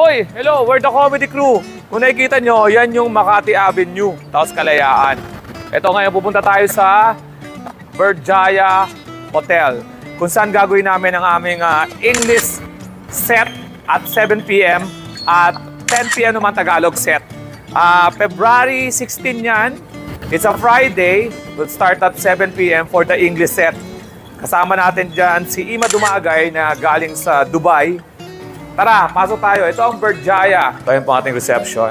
Hoy, hello, we're the Comedy Crew. Kung nakikita nyo, yan yung Makati Avenue, tapos Kalayaan. Ito ngayon, pupunta tayo sa Berjaya Hotel, kung saan gagawin namin ang aming English set at 7 p.m. at 10 p.m. naman Tagalog set. February 16 yan. It's a Friday. We'll start at 7 p.m. for the English set. Kasama natin dyan si Ima Dumagay na galing sa Dubai. Tara, pasok tayo. Ito ang Berjaya. Ito yung ating reception.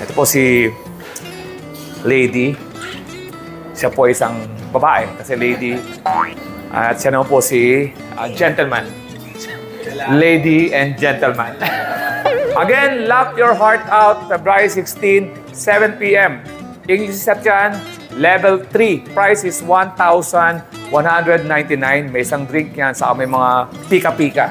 Ito po si Lady. Siya po isang babae kasi lady. At siya naman po si gentleman. Lady and gentleman. Again, Laugh Your Heart Out, February 16, 7 p.m. English set yan, level 3. Price is 1,199. May isang drink yan sa may mga pika-pika.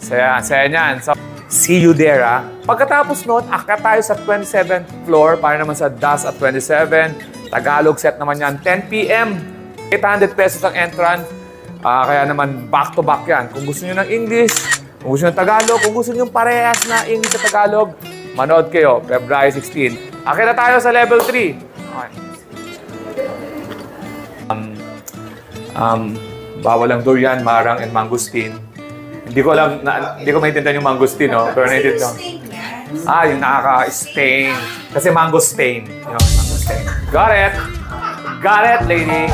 Saya niyan. So, see you there, ha? Pagkatapos noon, akyat tayo sa 27th floor para naman sa DAS at 27. Tagalog set naman yan, 10 p.m. 800 pesos ang entrance. Kaya naman, back-to-back yan. Kung gusto nyo ng English, kung gusto nyo ng Tagalog, kung gusto nyo parehas na English at Tagalog, manood kayo, February 16. Akyat na tayo sa level 3. Okay. Bawal ang durian, marang, and mangosteen. Hindi ko alam, hindi ko maintindihan yung mangosteen, no? Pero naiintindihan. Yung nakaka-stain. Kasi mangosteen. Yung mangosteen. Got it! Got it, lady!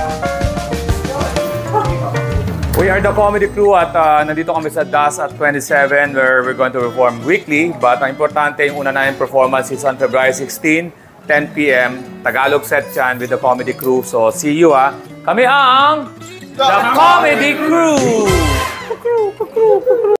We are the Comedy Crew at nandito kami sa DAS at 27 where we're going to perform weekly. But ang importante, yung una na yung performance is on February 16, 10 p.m. Tagalog set yan with the Comedy Crew. So, see you, ha? Kami ang The Comedy Crew!